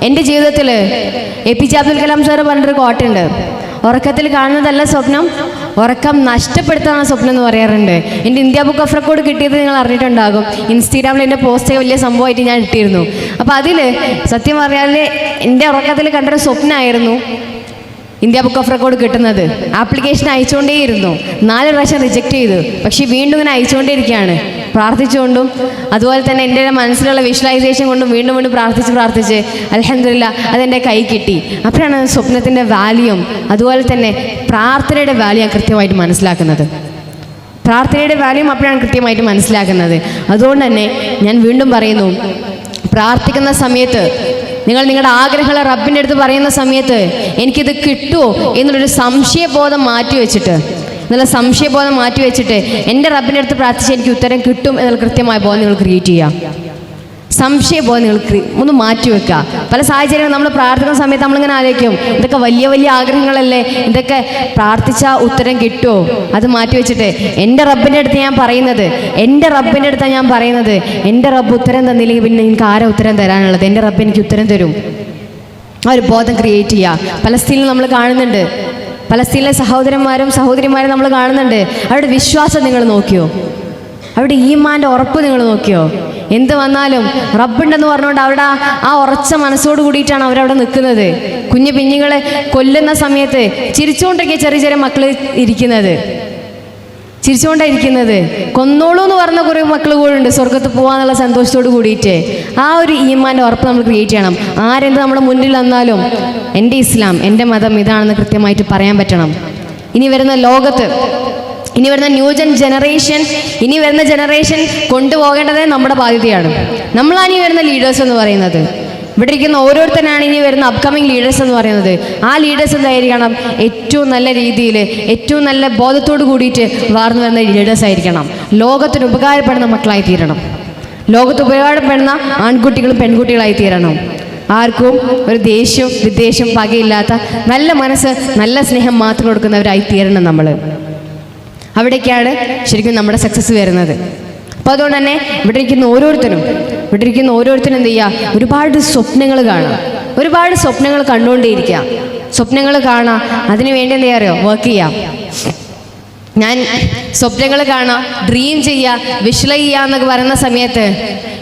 എൻ്റെ ജീവിതത്തിൽ APJ Abdul Kalam sir പറഞ്ഞൊരു കോട്ടുണ്ട്, ഉറക്കത്തിൽ കാണുന്നതല്ല സ്വപ്നം, ഉറക്കം നഷ്ടപ്പെടുത്താനുള്ള സ്വപ്നം എന്ന് പറയാറുണ്ട്. എൻ്റെ ഇന്ത്യ ബുക്ക് ഓഫ് റെക്കോർഡ് കിട്ടിയത് നിങ്ങൾ അറിഞ്ഞിട്ടുണ്ടാകും. ഇൻസ്റ്റാഗ്രാമിൽ എൻ്റെ പോസ്റ്റ് വലിയ സംഭവമായിട്ട് ഞാൻ ഇട്ടിരുന്നു. അപ്പോൾ അതിൽ സത്യം പറഞ്ഞാൽ എൻ്റെ ഉറക്കത്തിൽ കണ്ടൊരു സ്വപ്നമായിരുന്നു ഇന്ത്യ ബുക്ക് ഓഫ് റെക്കോർഡ് കിട്ടുന്നത്. ആപ്ലിക്കേഷൻ അയച്ചുകൊണ്ടേയിരുന്നു, 4 പ്രാവശ്യം റിജക്റ്റ് ചെയ്തു. പക്ഷേ വീണ്ടും ഇങ്ങനെ അയച്ചുകൊണ്ടേയിരിക്കുകയാണ്, പ്രാർത്ഥിച്ചുകൊണ്ടും അതുപോലെ തന്നെ എൻ്റെ മനസ്സിലുള്ള വിഷ്വലൈസേഷൻ കൊണ്ടും വീണ്ടും വീണ്ടും പ്രാർത്ഥിച്ച് അൽഹംദുലില്ലാ അതെൻ്റെ കൈ കിട്ടി. അപ്പോഴാണ് സ്വപ്നത്തിൻ്റെ വാല്യൂം അതുപോലെ തന്നെ പ്രാർത്ഥനയുടെ വാല്യൂ ഞാൻ കൃത്യമായിട്ട് മനസ്സിലാക്കുന്നത്. പ്രാർത്ഥനയുടെ വാല്യൂം അപ്പോഴാണ് കൃത്യമായിട്ട് മനസ്സിലാക്കുന്നത്. അതുകൊണ്ട് തന്നെ ഞാൻ വീണ്ടും പറയുന്നു, പ്രാർത്ഥിക്കുന്ന സമയത്ത് നിങ്ങൾ നിങ്ങളുടെ ആഗ്രഹങ്ങളെ റബ്ബിൻ്റെ അടുത്ത് പറയുന്ന സമയത്ത് എനിക്കിത് കിട്ടുമോ എന്നുള്ളൊരു സംശയബോധം മാറ്റിവെച്ചിട്ട് എൻ്റെ റബ്ബിൻ്റെ അടുത്ത് പ്രാർത്ഥിച്ച് എനിക്ക് ഉത്തരം കിട്ടും എന്നുള്ള കൃത്യമായ ബോധം നിങ്ങൾ ക്രിയേറ്റ് ചെയ്യുക. സംശയബോധം നിങ്ങൾ ഒന്ന് മാറ്റിവെക്കുക. പല സാഹചര്യങ്ങളും നമ്മൾ പ്രാർത്ഥിക്കുന്ന സമയത്ത് നമ്മളിങ്ങനെ ആലോചിക്കും, ഇതൊക്കെ വലിയ വലിയ ആഗ്രഹങ്ങളല്ലേ, ഇതൊക്കെ പ്രാർത്ഥിച്ചാൽ ഉത്തരം കിട്ടുമോ? അത് മാറ്റിവെച്ചിട്ട് എൻ്റെ റബ്ബിൻ്റെ അടുത്ത് ഞാൻ പറയുന്നത്, എൻ്റെ റബ്ബ് ഉത്തരം തന്നില്ലെങ്കിൽ പിന്നെ എനിക്ക് ആരാ ഉത്തരം തരാനുള്ളത്? എൻ്റെ റബ്ബ് എനിക്ക് ഉത്തരം തരും. ആ ഒരു ബോധം ക്രിയേറ്റ് ചെയ്യുക. പലസ്തീനിൽ നമ്മൾ കാണുന്നുണ്ട്, പലസ്തീനിലെ സഹോദരിമാരും നമ്മൾ കാണുന്നുണ്ട്. അവരുടെ വിശ്വാസം നിങ്ങൾ നോക്കിയോ? അവരുടെ ഈമാൻ്റെ ഉറപ്പ് നിങ്ങൾ നോക്കിയോ? എന്ത് വന്നാലും റബ്ബുണ്ടെന്ന് പറഞ്ഞുകൊണ്ട് അവരുടെ ആ ഉറച്ച മനസ്സോട് കൂടിയിട്ടാണ് അവരവിടെ നിൽക്കുന്നത്. കുഞ്ഞു പിഞ്ഞുങ്ങളെ കൊല്ലുന്ന സമയത്ത് ചിരിച്ചുകൊണ്ടൊക്കെ ചെറിയ മക്കൾ ചിരിച്ചുകൊണ്ടായിരിക്കുന്നത്. കൊന്നോളൂ എന്ന് പറഞ്ഞ കുറേ മക്കൾ കൂടെ സ്വർഗത്ത് പോകാന്നുള്ള സന്തോഷത്തോട് കൂടിയിട്ട് ആ ഒരു ഈമാൻ്റെ ഉറപ്പ് നമ്മൾ ക്രിയേറ്റ് ചെയ്യണം. ആരെന്ത് നമ്മുടെ മുന്നിൽ വന്നാലും എൻ്റെ ഇസ്ലാം, എൻ്റെ മതം ഇതാണെന്ന് കൃത്യമായിട്ട് പറയാൻ പറ്റണം. ഇനി വരുന്ന ലോകത്ത്, ഇനി വരുന്ന ഇനി വരുന്ന ജനറേഷൻ കൊണ്ടുപോകേണ്ടത് നമ്മുടെ ബാധ്യതയാണ്. നമ്മളാണ് ഈ വരുന്ന ലീഡേഴ്സ് എന്ന് പറയുന്നത്. ഇവിടെ ഇരിക്കുന്ന ഓരോരുത്തരാണ് ഇനി വരുന്ന അപ്കമിങ് ലീഡേഴ്സ് എന്ന് പറയുന്നത്. ആ ലീഡേഴ്സ് എന്തായിരിക്കണം? ഏറ്റവും നല്ല രീതിയിൽ, ഏറ്റവും നല്ല ബോധത്തോട് കൂടിയിട്ട് വളർന്നു വരുന്ന ലീഡേഴ്സ് ആയിരിക്കണം. ലോകത്തിന് ഉപകാരപ്പെടുന്ന മക്കളായി തീരണം. ലോകത്ത് ഉപകാരപ്പെടുന്ന ആൺകുട്ടികളും പെൺകുട്ടികളായി തീരണം. ആർക്കും ഒരു ദേഷ്യവും വിദ്വേഷവും പകയില്ലാത്ത നല്ല മനസ്സ്, നല്ല സ്നേഹം മാത്രം കൊടുക്കുന്നവരായി തീരണം നമ്മൾ. അവിടേക്കാണ് ശരിക്കും നമ്മുടെ സക്സസ് വരുന്നത്. അപ്പോൾ അതുകൊണ്ട് തന്നെ ഇവിടെ ഇരിക്കുന്ന ഓരോരുത്തരും എന്ത് ചെയ്യുക? ഒരുപാട് സ്വപ്നങ്ങൾ കാണുക, ഒരുപാട് സ്വപ്നങ്ങൾ കണ്ടുകൊണ്ടേയിരിക്കുക. സ്വപ്നങ്ങൾ കാണാം, അതിനു വേണ്ടി എന്താ അറിയോ? വർക്ക് ചെയ്യാം. ഞാൻ സ്വപ്നങ്ങൾ കാണാം, ഡ്രീം ചെയ്യുക, വിഷ്വലൈസ് ചെയ്യുക എന്നൊക്കെ പറയുന്ന സമയത്ത്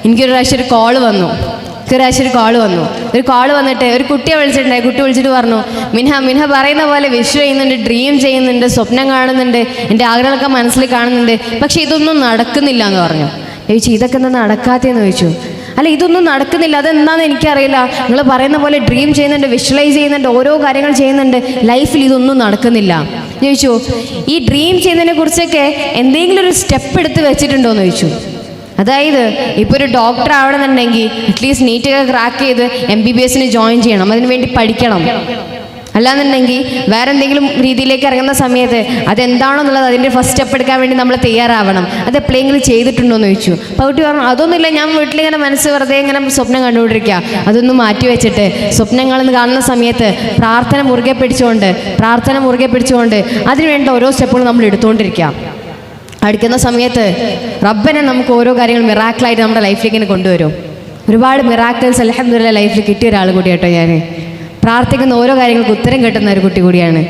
എനിക്കൊരു പ്രാവശ്യം ഒരു കോള് വന്നു. ഒരു കോള് വന്നിട്ട് ഒരു കുട്ടിയെ വിളിച്ചിട്ടുണ്ടായി. കുട്ടി വിളിച്ചിട്ട് പറഞ്ഞു, മിൻഹ പറയുന്ന പോലെ വിഷ് ചെയ്യുന്നുണ്ട്, ഡ്രീം ചെയ്യുന്നുണ്ട്, സ്വപ്നം കാണുന്നുണ്ട്, എൻ്റെ ആഗ്രഹങ്ങളൊക്കെ മനസ്സിൽ കാണുന്നുണ്ട്, പക്ഷെ ഇതൊന്നും നടക്കുന്നില്ല എന്ന് പറഞ്ഞു. ചോദിച്ചു, ഇതൊക്കെ എന്താ നടക്കാത്തതെന്ന് ചോദിച്ചു. അല്ല, ഇതൊന്നും നടക്കുന്നില്ല, അതെന്താണെന്ന് എനിക്കറിയില്ല. നിങ്ങൾ പറയുന്ന പോലെ ഡ്രീം ചെയ്യുന്നുണ്ട്, വിഷ്വലൈസ് ചെയ്യുന്നുണ്ട്, ഓരോ കാര്യങ്ങൾ ചെയ്യുന്നുണ്ട്, ലൈഫിൽ ഇതൊന്നും നടക്കുന്നില്ല ചോദിച്ചു. ഈ ഡ്രീം ചെയ്യുന്നതിനെ കുറിച്ചൊക്കെ എന്തെങ്കിലും ഒരു സ്റ്റെപ്പ് എടുത്ത് വെച്ചിട്ടുണ്ടോ എന്ന് ചോദിച്ചു. അതായത് ഇപ്പോൾ ഒരു ഡോക്ടർ ആവണമെന്നുണ്ടെങ്കിൽ അറ്റ്ലീസ്റ്റ് നീറ്റൊക്കെ ക്രാക്ക് ചെയ്ത് MBBS ജോയിൻ ചെയ്യണം, അതിനു വേണ്ടി പഠിക്കണം. അല്ലാന്നുണ്ടെങ്കിൽ വേറെ എന്തെങ്കിലും രീതിയിലേക്ക് ഇറങ്ങുന്ന സമയത്ത് അതെന്താണോ എന്നുള്ളത് അതിൻ്റെ ഫസ്റ്റ് സ്റ്റെപ്പ് എടുക്കാൻ വേണ്ടി നമ്മൾ തയ്യാറാവണം. അത് എപ്പോഴെങ്കിലും ചെയ്തിട്ടുണ്ടോ എന്ന് ചോദിച്ചു. അപ്പോൾ കുട്ടി പറഞ്ഞു, അതൊന്നുമില്ല, ഞാൻ വീട്ടിലിങ്ങനെ മനസ്സ് വെറുതെ ഇങ്ങനെ സ്വപ്നം കണ്ടുകൊണ്ടിരിക്കുക. അതൊന്നും മാറ്റി വെച്ചിട്ട് സ്വപ്നങ്ങളെന്ന് കാണുന്ന സമയത്ത് പ്രാർത്ഥന മുറുകെ പിടിച്ചുകൊണ്ട് അതിനുവേണ്ട ഓരോ സ്റ്റെപ്പുകളും നമ്മൾ എടുത്തുകൊണ്ടിരിക്കുക. അടുക്കുന്ന സമയത്ത് റബ്ബനെ നമുക്ക് ഓരോ കാര്യങ്ങളും മിറാക്കിളായിട്ട് നമ്മുടെ ലൈഫിലേക്ക് തന്നെ കൊണ്ടുവരും. ഒരുപാട് മിറാക്കിൾസ് അൽഹംദുലില്ലാഹ് ലൈഫിൽ കിട്ടിയ ഒരാൾ കൂടി കേട്ടോ. ഞാൻ പ്രാർത്ഥിക്കുന്ന ഓരോ കാര്യങ്ങൾക്ക് ഉത്തരം കിട്ടുന്ന ഒരു കുട്ടി കൂടിയാണ്.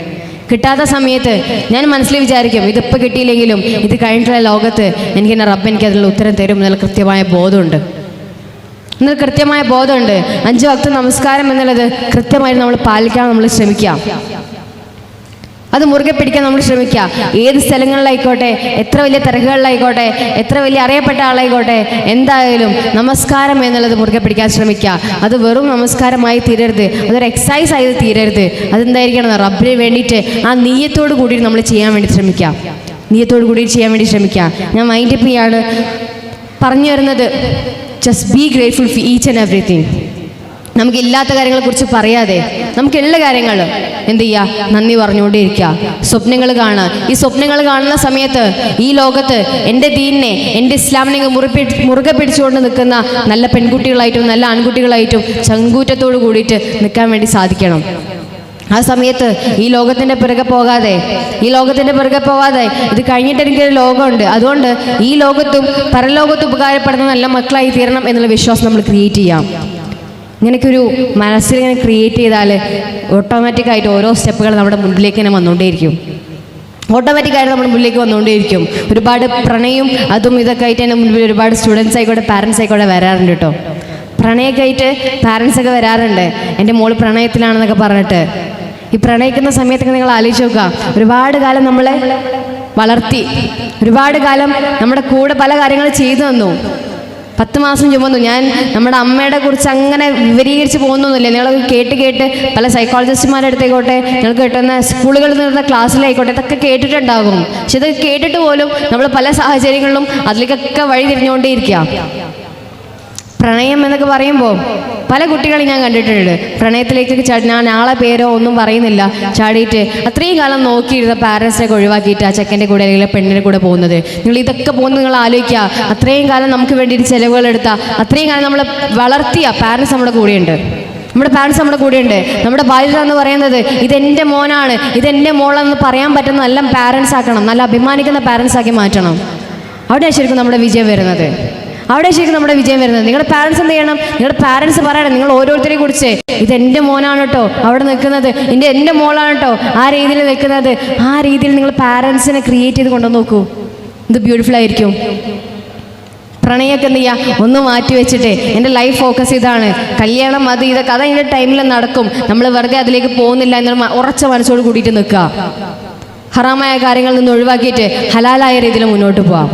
കിട്ടാത്ത സമയത്ത് ഞാൻ മനസ്സിൽ വിചാരിക്കും, ഇതിപ്പോൾ കിട്ടിയില്ലെങ്കിലും ഇത് കഴിഞ്ഞിട്ടുള്ള ലോകത്ത് എനിക്ക് എൻ്റെ റബ്ബ് എനിക്ക് അതിനുള്ള ഉത്തരം തരും എന്നുള്ള കൃത്യമായ ബോധമുണ്ട്. 5 വക്ത നമസ്കാരം എന്നുള്ളത് കൃത്യമായിട്ട് നമ്മൾ പാലിക്കാൻ നമ്മൾ ശ്രമിക്കാം. അത് മുറുകെ പിടിക്കാൻ നമ്മൾ ശ്രമിക്കുക. ഏത് സ്ഥലങ്ങളിലായിക്കോട്ടെ, എത്ര വലിയ തിരക്കുകളിലായിക്കോട്ടെ, എത്ര വലിയ അറിയപ്പെട്ട ആളായിക്കോട്ടെ, എന്തായാലും നമസ്കാരം എന്നുള്ളത് മുറുകെ പിടിക്കാൻ ശ്രമിക്കുക. അത് വെറും നമസ്കാരമായി തീരരുത്, അതൊരു എക്സസൈസ് ആയി തീരരുത്. അതെന്തായിരിക്കണം? റബ്ബിന് വേണ്ടിയിട്ട് ആ നീയത്തോട് കൂടി നമ്മൾ ചെയ്യാൻ വേണ്ടി ശ്രമിക്കുക. ഞാൻ മൈൻഡ് അപ്പ് ചെയ്യാണ് പറഞ്ഞു വരുന്നത്, just be grateful for each and everything. നമുക്കില്ലാത്ത കാര്യങ്ങളെക്കുറിച്ച് പറയാതെ നമുക്കുള്ള കാര്യങ്ങൾ എന്ത് ചെയ്യുക? നന്ദി പറഞ്ഞുകൊണ്ടേയിരിക്കുക. സ്വപ്നങ്ങൾ കാണുക. ഈ സ്വപ്നങ്ങൾ കാണുന്ന സമയത്ത് ഈ ലോകത്ത് എൻ്റെ ദീനിനെ, എൻ്റെ ഇസ്ലാമിനെ മുറുകെ പിടിച്ചുകൊണ്ട് നിൽക്കുന്ന നല്ല പെൺകുട്ടികളായിട്ടും നല്ല ആൺകുട്ടികളായിട്ടും ചങ്കൂറ്റത്തോട് കൂടിയിട്ട് നിൽക്കാൻ വേണ്ടി സാധിക്കണം. ആ സമയത്ത് ഈ ലോകത്തിൻ്റെ പിറകെ പോകാതെ ഇത് കഴിഞ്ഞിട്ട് എനിക്കൊരു ലോകമുണ്ട്, അതുകൊണ്ട് ഈ ലോകത്തും പരലോകത്തും ഉപകാരപ്പെടുന്ന നല്ല മക്കളായി തീരണം എന്നുള്ള വിശ്വാസം നമ്മൾ ക്രിയേറ്റ് ചെയ്യാം. ഇങ്ങനെയൊക്കെ ഒരു മനസ്സിൽ ഇങ്ങനെ ക്രിയേറ്റ് ചെയ്താൽ ഓട്ടോമാറ്റിക്കായിട്ട് ഓരോ സ്റ്റെപ്പുകൾ നമ്മുടെ മുന്നിലേക്ക് ഇങ്ങനെ വന്നുകൊണ്ടേയിരിക്കും. ഓട്ടോമാറ്റിക്കായിട്ട് നമ്മുടെ മുന്നിലേക്ക് വന്നുകൊണ്ടേയിരിക്കും. ഒരുപാട് പ്രണയം അതും ഇതൊക്കെ ആയിട്ട് എൻ്റെ മുൻപിൽ ഒരുപാട് സ്റ്റുഡൻസ് ആയിക്കോട്ടെ പാരൻസ് ആയിക്കോട്ടെ വരാറുണ്ട് കേട്ടോ. പ്രണയമൊക്കെ ആയിട്ട് പാരൻസൊക്കെ വരാറുണ്ട്, എൻ്റെ മോള് പ്രണയത്തിലാണെന്നൊക്കെ പറഞ്ഞിട്ട്. ഈ പ്രണയിക്കുന്ന സമയത്തൊക്കെ നിങ്ങൾ ആലോചിച്ച് നോക്കുക, ഒരുപാട് കാലം നമ്മളെ വളർത്തി, ഒരുപാട് കാലം നമ്മുടെ കൂടെ പല കാര്യങ്ങൾ ചെയ്തു തന്നു, 10 മാസം ചുമന്നു. ഞാൻ നമ്മുടെ അമ്മയുടെ കുറിച്ച് അങ്ങനെ വിവരീകരിച്ച് പോകുന്നൊന്നുമില്ല. നിങ്ങൾ കേട്ട് പല സൈക്കോളജിസ്റ്റുമാരുടെ അടുത്തേക്കോട്ടെ, നിങ്ങൾ കിട്ടുന്ന സ്കൂളുകളിൽ നിന്നുള്ള ക്ലാസ്സിലായിക്കോട്ടെ, ഇതൊക്കെ കേട്ടിട്ടുണ്ടാകും. പക്ഷെ ഇത് കേട്ടിട്ട് പോലും നമ്മൾ പല സാഹചര്യങ്ങളിലും അതിലേക്കൊക്കെ വഴി തിരിഞ്ഞുകൊണ്ടേയിരിക്കുക. പ്രണയം എന്നൊക്കെ പറയുമ്പോൾ പല കുട്ടികളും ഞാൻ കണ്ടിട്ടുണ്ട് പ്രണയത്തിലേക്ക് ചാടി, ഞാൻ ആളെ പേരോ ഒന്നും പറയുന്നില്ല, ചാടിയിട്ട് അത്രയും കാലം നോക്കിയിരുന്ന പാരൻസിനൊക്കെ ഒഴിവാക്കിയിട്ട് ആ ചെക്കൻ്റെ കൂടെ അല്ലെങ്കിൽ പെണ്ണിൻ്റെ കൂടെ പോകുന്നത്. നിങ്ങൾ ഇതൊക്കെ പോകുന്നത് നിങ്ങൾ ആലോചിക്കുക. അത്രയും കാലം നമുക്ക് വേണ്ടിയിട്ട് ചിലവുകളെടുത്ത, അത്രയും കാലം നമ്മൾ വളർത്തിയ പാരൻസ് നമ്മുടെ കൂടെയുണ്ട്. നമ്മുടെ പാരൻസ് നമ്മുടെ കൂടെയുണ്ട്. നമ്മുടെ ബാധ്യത എന്ന് പറയുന്നത് ഇതെൻ്റെ മോനാണ്, ഇതെൻ്റെ മോളെന്ന് പറയാൻ പറ്റുന്ന നല്ല പാരൻസ് ആക്കണം, നല്ല അഭിമാനിക്കുന്ന പാരൻസ് ആക്കി മാറ്റണം. അവിടെയാണ് ശരിക്കും നമ്മുടെ വിജയം വരുന്നത്. നിങ്ങളുടെ പാരൻസ് എന്ത് ചെയ്യണം? നിങ്ങളുടെ പാരൻസ് പറയണം നിങ്ങൾ ഓരോരുത്തരെ കുറിച്ച്, ഇതെൻ്റെ മോനാണ് കേട്ടോ അവിടെ നിൽക്കുന്നത്, എൻ്റെ മോളാണ് കേട്ടോ ആ രീതിയിൽ നിൽക്കുന്നത്. ആ രീതിയിൽ നിങ്ങൾ പാരൻസിനെ ക്രിയേറ്റ് ചെയ്ത് കൊണ്ടുവന്ന് നോക്കൂ, ഇത് ബ്യൂട്ടിഫുൾ ആയിരിക്കും. പ്രണയമൊക്കെ എന്ത് ചെയ്യുക, ഒന്ന് മാറ്റി വെച്ചിട്ട് എൻ്റെ ലൈഫ് ഫോക്കസ് ഇതാണ്, കല്യാണം അത് ഇതൊക്കെ അത് അതിൻ്റെ ടൈമിൽ നടക്കും, നമ്മൾ വെറുതെ അതിലേക്ക് പോകുന്നില്ല എന്നുള്ള ഉറച്ച മനസ്സോട് കൂടിയിട്ട് നിൽക്കുക. ഹറാമായ കാര്യങ്ങളിൽ നിന്ന് ഒഴിവാക്കിയിട്ട് ഹലാലായ രീതിയിൽ മുന്നോട്ട് പോവാം.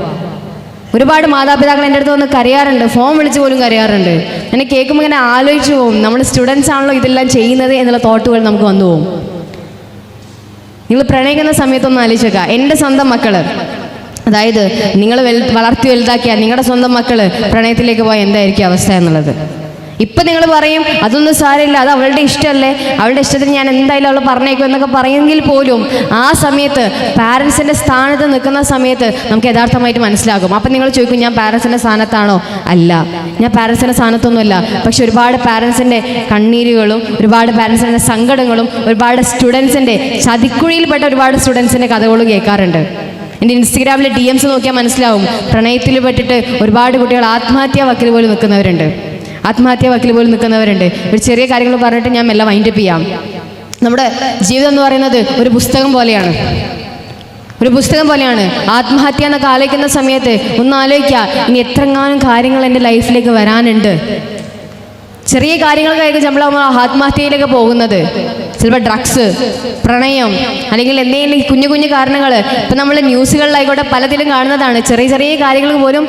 ഒരുപാട് മാതാപിതാക്കൾ എൻ്റെ അടുത്ത് വന്ന് കരയാറുണ്ട്, ഫോൺ വിളിച്ച് പോലും കരയാറുണ്ട്. എന്നെ കേൾക്കുമ്പോൾ ഇങ്ങനെ ആലോചിച്ച് പോകും, നമ്മൾ സ്റ്റുഡൻസ് ആണല്ലോ ഇതെല്ലാം ചെയ്യുന്നത് എന്നുള്ള തോട്ടുകൾ നമുക്ക് വന്നു പോകും. നിങ്ങൾ പ്രണയിക്കുന്ന സമയത്തൊന്ന് ആലോചിച്ചേക്കുക, എൻ്റെ സ്വന്തം മക്കൾ, അതായത് നിങ്ങൾ വളർത്തി വലുതാക്കിയ നിങ്ങളുടെ സ്വന്തം മക്കൾ പ്രണയത്തിലേക്ക് പോയാൽ എന്തായിരിക്കും അവസ്ഥ എന്നുള്ളത്. ഇപ്പം നിങ്ങൾ പറയും അതൊന്നും സാരമില്ല, അത് അവളുടെ ഇഷ്ടമല്ലേ, അവളുടെ ഇഷ്ടത്തിന് ഞാൻ എന്തായാലും അവൾ പറഞ്ഞേക്കും എന്നൊക്കെ പറയുമെങ്കിൽ പോലും ആ സമയത്ത് പാരൻസിൻ്റെ സ്ഥാനത്ത് നിൽക്കുന്ന സമയത്ത് നമുക്ക് യഥാർത്ഥമായിട്ട് മനസ്സിലാകും. അപ്പം നിങ്ങൾ ചോദിക്കും ഞാൻ പാരൻസിൻ്റെ സ്ഥാനത്താണോ? അല്ല, ഞാൻ പാരൻസിൻ്റെ സ്ഥാനത്തൊന്നുമല്ല. പക്ഷെ ഒരുപാട് പാരൻസിൻ്റെ കണ്ണീരുകളും ഒരുപാട് പാരൻസിൻ്റെ സങ്കടങ്ങളും ഒരുപാട് സ്റ്റുഡൻസിൻ്റെ ചതിക്കുഴിയിൽപ്പെട്ട ഒരുപാട് സ്റ്റുഡൻസിൻ്റെ കഥകളും കേൾക്കാറുണ്ട്. എൻ്റെ ഇൻസ്റ്റഗ്രാമിൽ DMs നോക്കിയാൽ മനസ്സിലാവും, പ്രണയത്തിൽ പെട്ടിട്ട് ഒരുപാട് കുട്ടികൾ ആത്മഹത്യാ വക്കിൽ പോലും നിൽക്കുന്നവരുണ്ട്. ഒരു ചെറിയ കാര്യങ്ങൾ പറഞ്ഞിട്ട് ഞാൻ എല്ലാം വൈൻഡപ്പ് ചെയ്യാം. നമ്മുടെ ജീവിതം എന്ന് പറയുന്നത് ഒരു പുസ്തകം പോലെയാണ്. ആത്മഹത്യ എന്നൊക്കെ ആലോചിക്കുന്ന സമയത്ത് ഒന്ന് ആലോചിക്കുക, ഇനി എത്രങ്ങാനും കാര്യങ്ങൾ എൻ്റെ ലൈഫിലേക്ക് വരാനുണ്ട്. ചെറിയ കാര്യങ്ങൾക്കായിരിക്കും നമ്മൾ ആത്മഹത്യയിലേക്ക് പോകുന്നത്. ചിലപ്പോൾ ഡ്രഗ്സ്, പ്രണയം, അല്ലെങ്കിൽ എന്തെങ്കിലും കുഞ്ഞു കാരണങ്ങൾ. ഇപ്പം നമ്മൾ ന്യൂസുകളിലായിക്കോട്ടെ പലതിലും കാണുന്നതാണ്. ചെറിയ കാര്യങ്ങൾക്ക് പോലും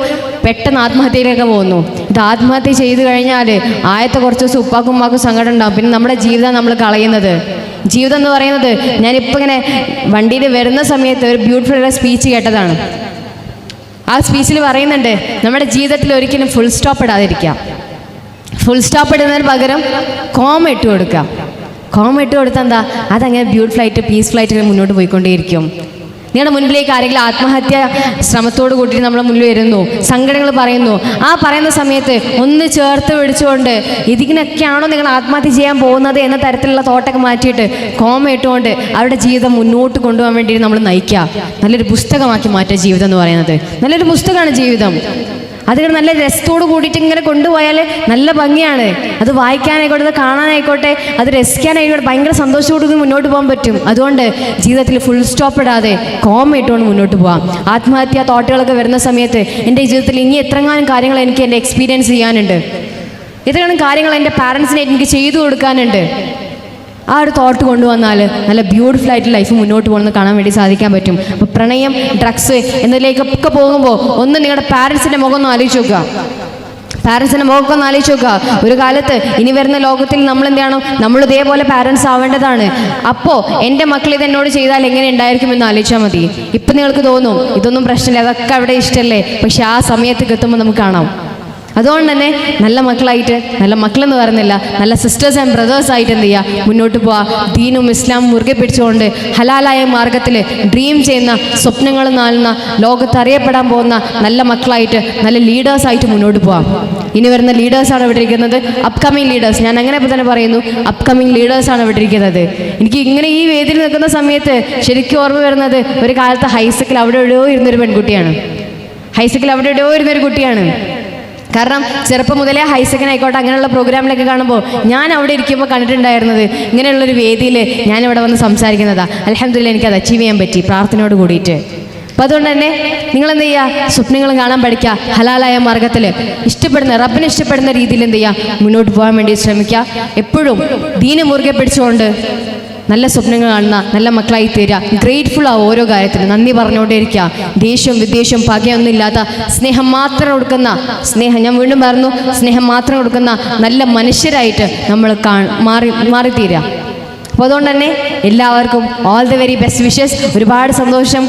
പെട്ടെന്ന് ആത്മഹത്യയിലേക്ക് പോകുന്നു. ഇത് ആത്മഹത്യ ചെയ്തു കഴിഞ്ഞാൽ ആദ്യത്തെ കുറച്ച് ദിവസം ഉപ്പാക്കും ഉമ്മാക്കും സങ്കടം ഉണ്ടാകും. പിന്നെ നമ്മുടെ ജീവിതം നമ്മൾ കളയുന്നത്. ജീവിതം എന്ന് പറയുന്നത്, ഞാനിപ്പോൾ ഇങ്ങനെ വണ്ടിയിൽ വരുന്ന സമയത്ത് ഒരു ബ്യൂട്ടിഫുൾ സ്പീച്ച് കേട്ടതാണ്. ആ സ്പീച്ചിൽ പറയുന്നുണ്ട്, നമ്മുടെ ജീവിതത്തിൽ ഒരിക്കലും ഫുൾ സ്റ്റോപ്പ് ഇടാതിരിക്കുക. ഫുൾ സ്റ്റോപ്പ് ഇടുന്നതിന് പകരം കോമ ഇട്ട് കൊടുക്കുക. എന്താ, അതങ്ങനെ ബ്യൂട്ടിഫുള്ളായിട്ട് പീസ്ഫുള്ളായിട്ട് മുന്നോട്ട് പോയിക്കൊണ്ടേയിരിക്കും. നിങ്ങളുടെ മുൻപിലേക്ക് ആരെങ്കിലും ആത്മഹത്യ ശ്രമത്തോട് കൂട്ടിയിട്ട് നമ്മുടെ മുന്നിൽ വരുന്നു, സങ്കടങ്ങൾ പറയുന്നു. ആ പറയുന്ന സമയത്ത് ഒന്ന് ചേർത്ത് പിടിച്ചുകൊണ്ട് ഇതിനൊക്കെയാണോ നിങ്ങൾ ആത്മഹത്യ ചെയ്യാൻ പോകുന്നത് എന്ന തരത്തിലുള്ള തോട്ടൊക്കെ മാറ്റിയിട്ട് കോമ ഇട്ടുകൊണ്ട് അവരുടെ ജീവിതം മുന്നോട്ട് കൊണ്ടുപോകാൻ വേണ്ടിയിട്ട് നമ്മൾ നയിക്കുക. നല്ലൊരു പുസ്തകമാക്കി മാറ്റുക ജീവിതം എന്ന് പറയുന്നത്. നല്ലൊരു പുസ്തകമാണ് ജീവിതം. അത് നല്ല രസത്തോട് കൂടിയിട്ട് ഇങ്ങനെ കൊണ്ടുപോയാൽ നല്ല ഭംഗിയാണ്. അത് വായിക്കാനായിക്കോട്ടെ, അത് കാണാനായിക്കോട്ടെ, അത് രസിക്കാനായിക്കോട്ടെ, ഭയങ്കര സന്തോഷത്തോടുകൂടി മുന്നോട്ട് പോകാൻ പറ്റും. അതുകൊണ്ട് ജീവിതത്തിൽ ഫുൾ സ്റ്റോപ്പ് ഇടാതെ കോമ ഇട്ടുകൊണ്ട് മുന്നോട്ട് പോകാം. ആത്മഹത്യാ തോട്ടുകളൊക്കെ വരുന്ന സമയത്ത് എൻ്റെ ജീവിതത്തിൽ ഇനി എത്രങ്ങാനും കാര്യങ്ങൾ എനിക്ക് എൻ്റെ എക്സ്പീരിയൻസ് ചെയ്യാനുണ്ട്, എത്രങ്ങാനും കാര്യങ്ങൾ എൻ്റെ പാരൻസിനെ എനിക്ക് ചെയ്തു കൊടുക്കാനുണ്ട്. ആ ഒരു തോട്ട് കൊണ്ടുവന്നാൽ നല്ല ബ്യൂട്ടിഫുൾ ആയിട്ട് ലൈഫ് മുന്നോട്ട് പോകുന്നത് കാണാൻ വേണ്ടി സാധിക്കാൻ പറ്റും. അപ്പോൾ പ്രണയം, ഡ്രഗ്സ് എന്നതിലേക്കൊക്കെ പോകുമ്പോൾ ഒന്ന് നിങ്ങളുടെ പാരൻസിൻ്റെ മുഖം ഒന്ന് ആലോചിച്ച് നോക്കുക. ഒരു കാലത്ത് ഇനി വരുന്ന ലോകത്തിൽ നമ്മൾ എന്ത് ചെയ്യണം? നമ്മൾ ഇതേപോലെ പാരൻസ് ആവേണ്ടതാണ്. അപ്പോൾ എൻ്റെ മക്കൾ ഇതെന്നോട് ചെയ്താൽ എങ്ങനെ ഉണ്ടായിരിക്കുമെന്ന് ആലോചിച്ചാൽ മതി. ഇപ്പം നിങ്ങൾക്ക് തോന്നും ഇതൊന്നും പ്രശ്നമില്ല, അതൊക്കെ അവിടെ ഇഷ്ടമല്ലേ, പക്ഷെ ആ സമയത്തേക്ക് എത്തുമ്പോൾ നമുക്ക് കാണാം. അതുകൊണ്ട് തന്നെ നല്ല മക്കളായിട്ട്, നല്ല മക്കളെന്ന് പറയുന്നില്ല, നല്ല സിസ്റ്റേഴ്സ് ആൻഡ് ബ്രദേഴ്സ് ആയിട്ട് എന്ത് ചെയ്യുക, മുന്നോട്ട് പോവുക. ദീനും ഇസ്ലാമും മുറുകെ പിടിച്ചുകൊണ്ട് ഹലാലായ മാർഗത്തിൽ ഡ്രീം ചെയ്യുന്ന, സ്വപ്നങ്ങൾ നാളുന്ന, ലോകത്ത് അറിയപ്പെടാൻ പോകുന്ന നല്ല മക്കളായിട്ട്, നല്ല ലീഡേഴ്സായിട്ട് മുന്നോട്ട് പോവാം. ഇനി വരുന്ന ലീഡേഴ്സാണ് ഇവിടെ ഇരിക്കുന്നത്, അപ്കമിങ് ലീഡേഴ്സ്. ഞാൻ അങ്ങനെ തന്നെ പറയുന്നു, അപ്കമിങ് ലീഡേഴ്സാണ് ഇവിടെ ഇരിക്കുന്നത്. എനിക്ക് ഇങ്ങനെ ഈ വേദിയിൽ നിൽക്കുന്ന സമയത്ത് ശരിക്കും ഓർമ്മ വരുന്നത് ഒരു കാലത്ത് ഹൈസക്കിൽ അവിടെ എവിടെയോ ഇരുന്നൊരു പെൺകുട്ടിയാണ്. കാരണം ചെറുപ്പം മുതലേ ഹൈസെക്കൻഡ് ആയിക്കോട്ടെ അങ്ങനെയുള്ള പ്രോഗ്രാമിലൊക്കെ കാണുമ്പോൾ ഞാൻ അവിടെ ഇരിക്കുമ്പോൾ കണ്ടിട്ടുണ്ടായിരുന്നത് ഇങ്ങനെയുള്ളൊരു വേദിയിൽ ഞാനിവിടെ വന്ന് സംസാരിക്കുന്നതാണ്. അൽഹംദുലില്ലാഹ് എനിക്കത് അച്ചീവ് ചെയ്യാൻ പറ്റി പ്രാർത്ഥനയോട് കൂടിയിട്ട്. അപ്പോൾ അതുകൊണ്ട് തന്നെ നിങ്ങൾ എന്ത് ചെയ്യുക, സ്വപ്നങ്ങൾ കാണാൻ പഠിക്കുക, ഹലാലായ മാർഗത്തിൽ ഇഷ്ടപ്പെടുന്ന റബ്ബിനെ ഇഷ്ടപ്പെടുന്ന രീതിയിൽ എന്ത് ചെയ്യുക, മുന്നോട്ട് പോകാൻ വേണ്ടി ശ്രമിക്കുക. എപ്പോഴും ദീന് മുറുകെ പിടിച്ചുകൊണ്ട് നല്ല സ്വപ്നങ്ങൾ കാണുന്ന നല്ല മക്കളായി തീരുക. ഗ്രേറ്റ്ഫുൾ ആവുക, ഓരോ കാര്യത്തിനും നന്ദി പറഞ്ഞുകൊണ്ടേയിരിക്കുക. ദേഷ്യവും വിദ്വേഷവും പകയൊന്നും ഇല്ലാത്ത സ്നേഹം മാത്രം കൊടുക്കുന്ന ഞാൻ വീണ്ടും പറഞ്ഞു, സ്നേഹം മാത്രം കൊടുക്കുന്ന നല്ല മനുഷ്യരായിട്ട് നമ്മൾ മാറിത്തീരുക. അപ്പോൾ അതുകൊണ്ട് തന്നെ എല്ലാവർക്കും all the very best wishes. ഒരുപാട് സന്തോഷം.